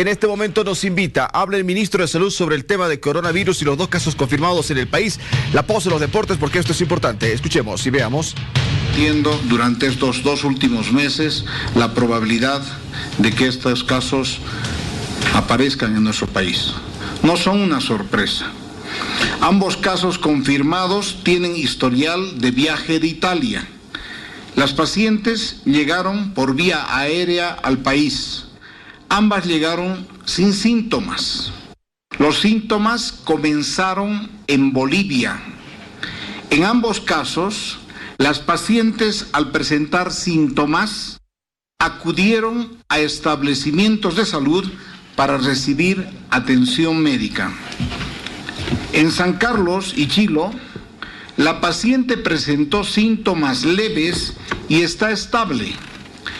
en este momento nos invita, habla el ministro de Salud sobre el tema de coronavirus y los 2 casos confirmados en el país. La pausa en los deportes porque esto es importante. Escuchemos y veamos. Durante estos 2 últimos meses la probabilidad de que estos casos aparezcan en nuestro país. No son una sorpresa. Ambos casos confirmados tienen historial de viaje de Italia. Las pacientes llegaron por vía aérea al país. Ambas llegaron sin síntomas. Los síntomas comenzaron en Bolivia. En ambos casos, las pacientes al presentar síntomas acudieron a establecimientos de salud para recibir atención médica. En San Carlos y Chilo, la paciente presentó síntomas leves y está estable.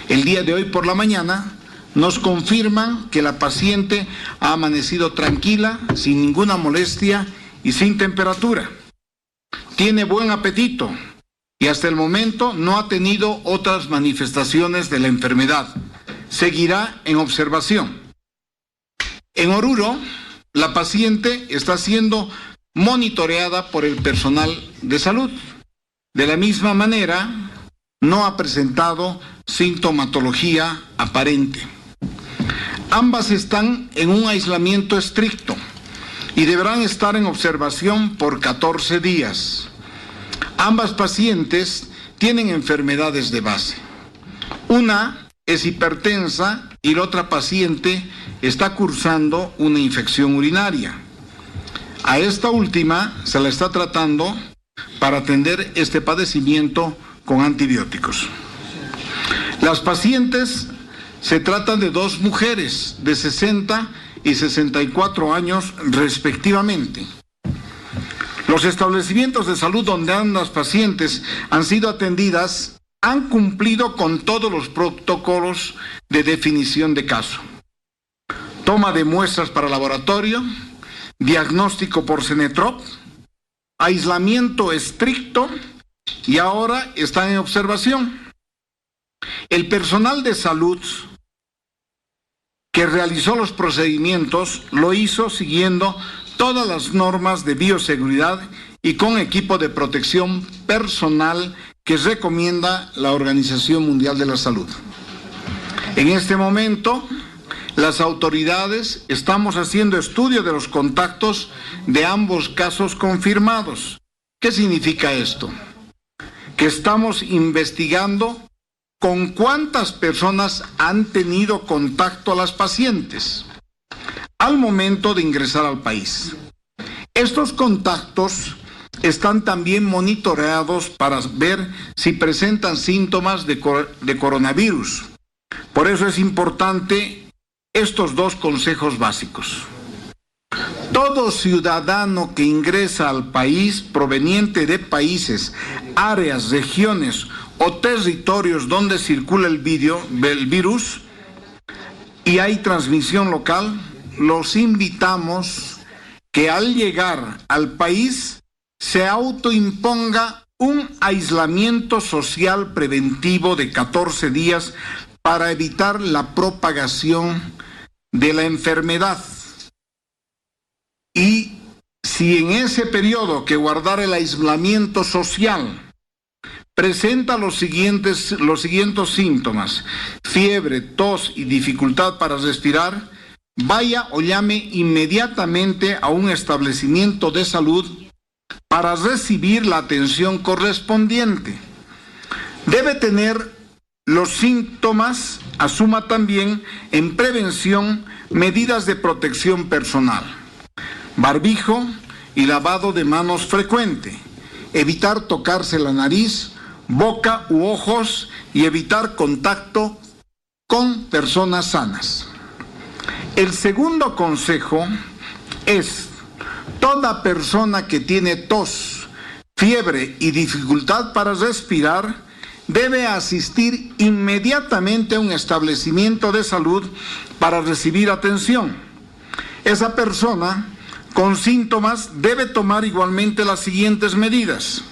El día de hoy por la mañana nos confirman que la paciente ha amanecido tranquila, sin ninguna molestia y sin temperatura. Tiene buen apetito y hasta el momento no ha tenido otras manifestaciones de la enfermedad. Seguirá en observación. En Oruro, la paciente está siendo monitoreada por el personal de salud. De la misma manera, no ha presentado sintomatología aparente. Ambas están en un aislamiento estricto y deberán estar en observación por 14 días. Ambas pacientes tienen enfermedades de base. Una es hipertensa y la otra paciente está cursando una infección urinaria. A esta última se la está tratando para atender este padecimiento con antibióticos. Las pacientes se tratan de 2 mujeres de 60 y 64 años respectivamente. Los establecimientos de salud donde ambas pacientes han sido atendidas han cumplido con todos los protocolos de definición de caso. Toma de muestras para laboratorio, diagnóstico por Cenetrop, aislamiento estricto y ahora están en observación. El personal de salud que realizó los procedimientos lo hizo siguiendo todas las normas de bioseguridad y con equipo de protección personal que recomienda la Organización Mundial de la Salud. En este momento, las autoridades estamos haciendo estudio de los contactos de ambos casos confirmados. ¿Qué significa esto? Que estamos investigando con cuántas personas han tenido contacto a las pacientes al momento de ingresar al país. Estos contactos están también monitoreados para ver si presentan síntomas de coronavirus. Por eso es importante estos 2 consejos básicos. Todo ciudadano que ingresa al país proveniente de países, áreas, regiones o territorios donde circula el virus y hay transmisión local, los invitamos que al llegar al país se autoimponga un aislamiento social preventivo de 14 días para evitar la propagación de la enfermedad. Y si en ese periodo que guardar el aislamiento social presenta los siguientes síntomas: fiebre, tos y dificultad para respirar, vaya o llame inmediatamente a un establecimiento de salud para recibir la atención correspondiente. Debe tener los síntomas, asuma también en prevención medidas de protección personal: barbijo y lavado de manos frecuente, evitar tocarse la nariz, boca u ojos y evitar contacto con personas sanas. El segundo consejo es: toda persona que tiene tos, fiebre y dificultad para respirar debe asistir inmediatamente a un establecimiento de salud para recibir atención. Esa persona con síntomas debe tomar igualmente las siguientes medidas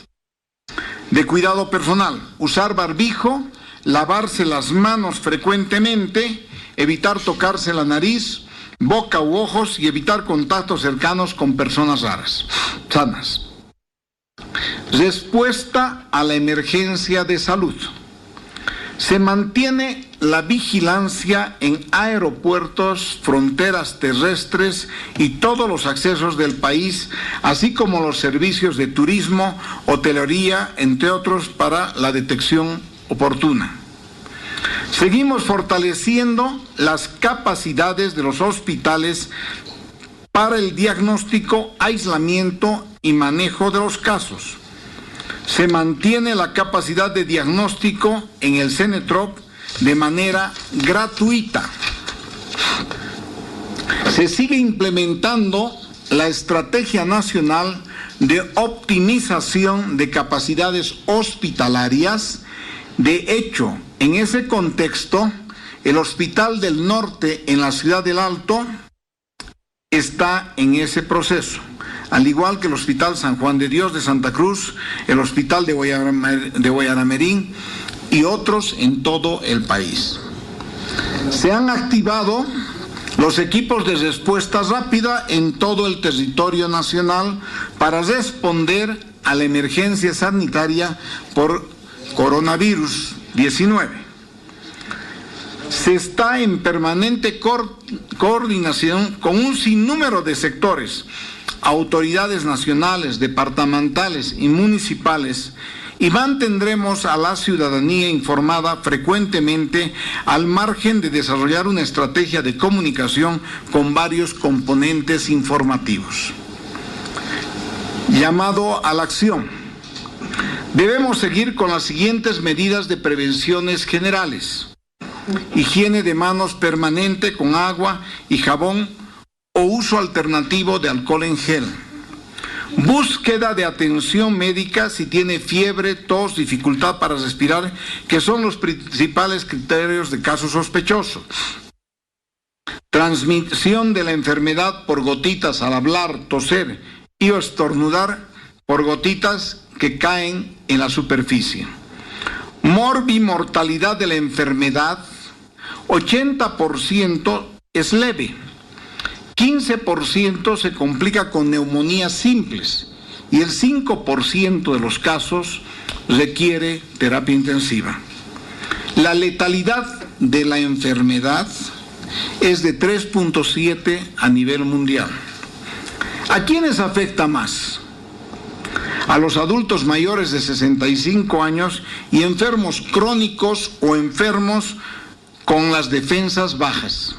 de cuidado personal: usar barbijo, lavarse las manos frecuentemente, evitar tocarse la nariz, boca u ojos y evitar contactos cercanos con personas sanas. Respuesta a la emergencia de salud. Se mantiene la vigilancia en aeropuertos, fronteras terrestres y todos los accesos del país, así como los servicios de turismo, hotelería, entre otros, para la detección oportuna. Seguimos fortaleciendo las capacidades de los hospitales para el diagnóstico, aislamiento y manejo de los casos. Se mantiene la capacidad de diagnóstico en el CENETROP de manera gratuita. Se sigue implementando la Estrategia Nacional de Optimización de Capacidades Hospitalarias. De hecho, en ese contexto, el Hospital del Norte en la Ciudad del Alto está en ese proceso, al igual que el Hospital San Juan de Dios de Santa Cruz, el Hospital de Guayanamerín y otros en todo el país. Se han activado los equipos de respuesta rápida en todo el territorio nacional para responder a la emergencia sanitaria por coronavirus 19. Se está en permanente coordinación con un sinnúmero de sectores, autoridades nacionales, departamentales y municipales, y mantendremos a la ciudadanía informada frecuentemente al margen de desarrollar una estrategia de comunicación con varios componentes informativos. Llamado a la acción. Debemos seguir con las siguientes medidas de prevenciones generales. Higiene de manos permanente con agua y jabón o uso alternativo de alcohol en gel. Búsqueda de atención médica si tiene fiebre, tos, dificultad para respirar, que son los principales criterios de caso sospechoso. Transmisión de la enfermedad por gotitas al hablar, toser y o estornudar por gotitas que caen en la superficie. Morbimortalidad de la enfermedad, 80% es leve, 15% se complica con neumonías simples y el 5% de los casos requiere terapia intensiva. La letalidad de la enfermedad es de 3.7 a nivel mundial. ¿A quiénes afecta más? A los adultos mayores de 65 años y enfermos crónicos o enfermos con las defensas bajas.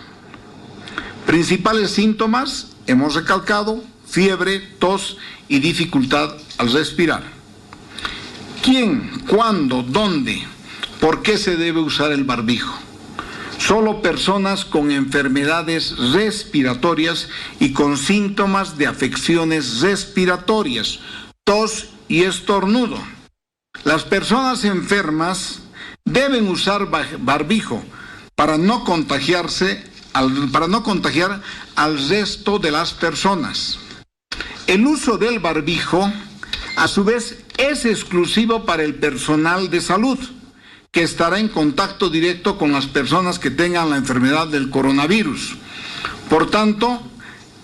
Principales síntomas, hemos recalcado, fiebre, tos y dificultad al respirar. ¿Quién, cuándo, dónde, por qué se debe usar el barbijo? Solo personas con enfermedades respiratorias y con síntomas de afecciones respiratorias, tos y estornudo. Las personas enfermas deben usar barbijo para no contagiar al resto de las personas. El uso del barbijo, a su vez, es exclusivo para el personal de salud, que estará en contacto directo con las personas que tengan la enfermedad del coronavirus. Por tanto,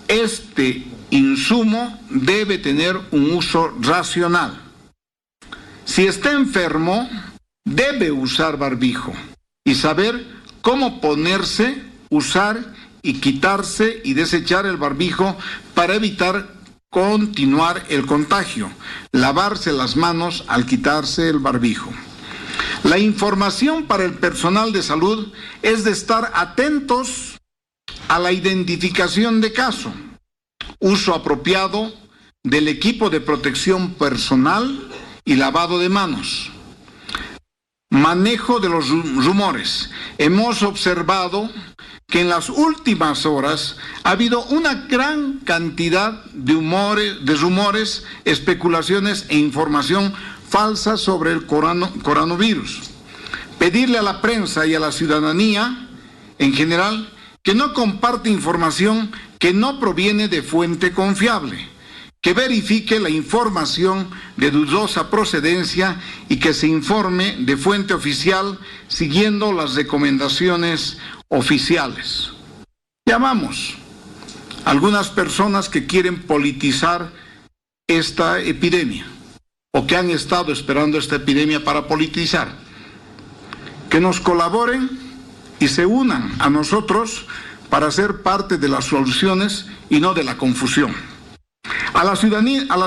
este insumo debe tener un uso racional. Si está enfermo, debe usar barbijo y saber cómo ponerse, usar y quitarse y desechar el barbijo para evitar continuar el contagio. Lavarse las manos al quitarse el barbijo. La información para el personal de salud es de estar atentos a la identificación de caso, uso apropiado del equipo de protección personal y lavado de manos. Manejo de los rumores. Hemos observado que en las últimas horas ha habido una gran cantidad de rumores, especulaciones e información falsa sobre el coronavirus. Pedirle a la prensa y a la ciudadanía en general que no comparte información que no proviene de fuente confiable, que verifique la información de dudosa procedencia y que se informe de fuente oficial siguiendo las recomendaciones oficiales. Llamamos algunas personas que quieren politizar esta epidemia o que han estado esperando esta epidemia para politizar, que nos colaboren y se unan a nosotros para ser parte de las soluciones y no de la confusión. A la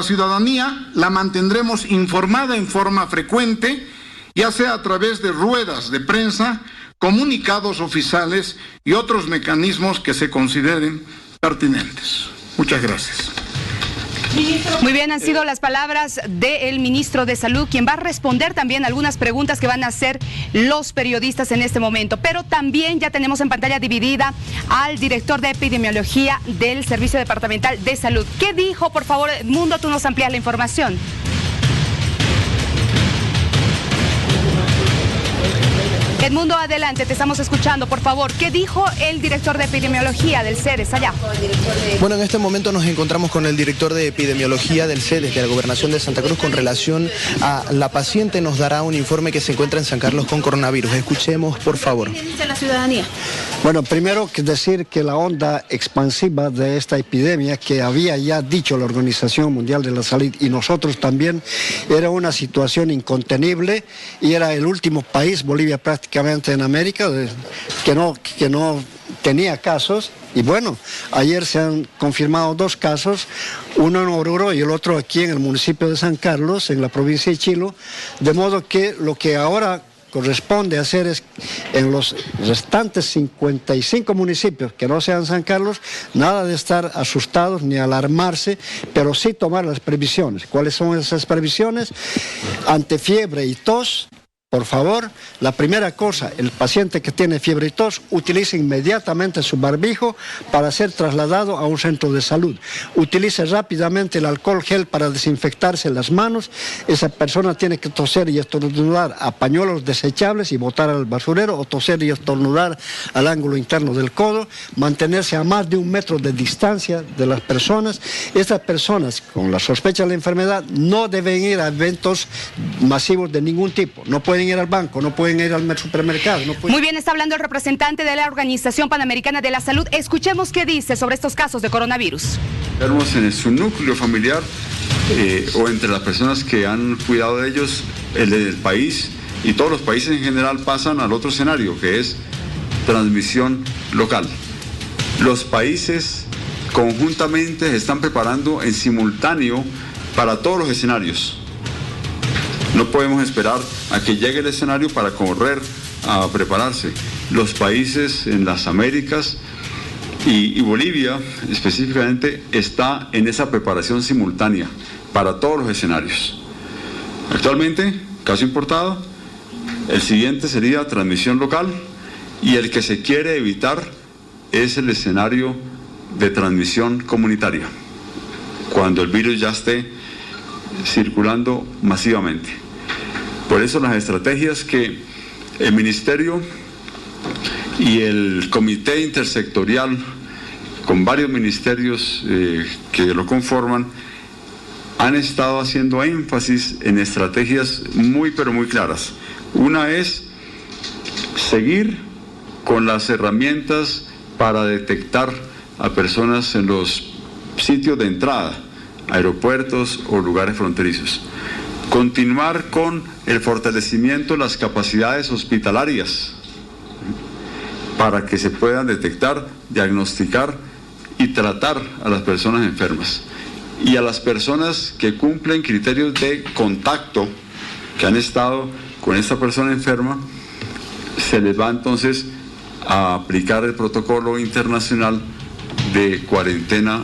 ciudadanía la mantendremos informada en forma frecuente, ya sea a través de ruedas de prensa, comunicados oficiales y otros mecanismos que se consideren pertinentes. Muchas gracias. Muy bien, han sido las palabras del ministro de Salud, quien va a responder también algunas preguntas que van a hacer los periodistas en este momento. Pero también ya tenemos en pantalla dividida al director de epidemiología del Servicio Departamental de Salud. ¿Qué dijo? Por favor, Edmundo, tú nos amplías la información. Edmundo, adelante, te estamos escuchando, por favor. ¿Qué dijo el director de epidemiología del CEDES allá? Bueno, en este momento nos encontramos con el director de epidemiología del CEDES de la Gobernación de Santa Cruz con relación a la paciente. Nos dará un informe que se encuentra en San Carlos con coronavirus. Escuchemos, por favor. ¿Qué dice la ciudadanía? Bueno, primero que decir que la onda expansiva de esta epidemia, que había ya dicho la Organización Mundial de la Salud y nosotros también, era una situación incontenible y era el último país, Bolivia prácticamente en América, que no tenía casos. Y bueno, ayer se han confirmado 2 casos, uno en Oruro y el otro aquí en el municipio de San Carlos, en la provincia de Chilo, de modo que lo que ahora corresponde hacer es, en los restantes 55 municipios que no sean San Carlos, nada de estar asustados ni alarmarse, pero sí tomar las previsiones. ¿Cuáles son esas previsiones? Ante fiebre y tos, por favor, la primera cosa, el paciente que tiene fiebre y tos, utilice inmediatamente su barbijo para ser trasladado a un centro de salud. Utilice rápidamente el alcohol gel para desinfectarse las manos. Esa persona tiene que toser y estornudar a pañuelos desechables y botar al basurero, o toser y estornudar al ángulo interno del codo. Mantenerse a más de 1 metro de distancia de las personas. Estas personas con la sospecha de la enfermedad no deben ir a eventos masivos de ningún tipo. No pueden ir al banco, no pueden ir al supermercado. No pueden... Muy bien, está hablando el representante de la Organización Panamericana de la Salud. Escuchemos qué dice sobre estos casos de coronavirus. Enfermos en su núcleo familiar o entre las personas que han cuidado de ellos, el del país y todos los países en general pasan al otro escenario, que es transmisión local. Los países conjuntamente se están preparando en simultáneo para todos los escenarios. No podemos esperar a que llegue el escenario para correr a prepararse. Los países en las Américas y Bolivia específicamente está en esa preparación simultánea para todos los escenarios. Actualmente, caso importado, el siguiente sería transmisión local y el que se quiere evitar es el escenario de transmisión comunitaria, cuando el virus ya esté circulando masivamente. Por eso las estrategias que el Ministerio y el Comité Intersectorial, con varios ministerios que lo conforman, han estado haciendo énfasis en estrategias muy pero muy claras. Una es seguir con las herramientas para detectar a personas en los sitios de entrada, aeropuertos o lugares fronterizos. Continuar con el fortalecimiento de las capacidades hospitalarias para que se puedan detectar, diagnosticar y tratar a las personas enfermas. Y a las personas que cumplen criterios de contacto, que han estado con esta persona enferma, se les va entonces a aplicar el protocolo internacional de cuarentena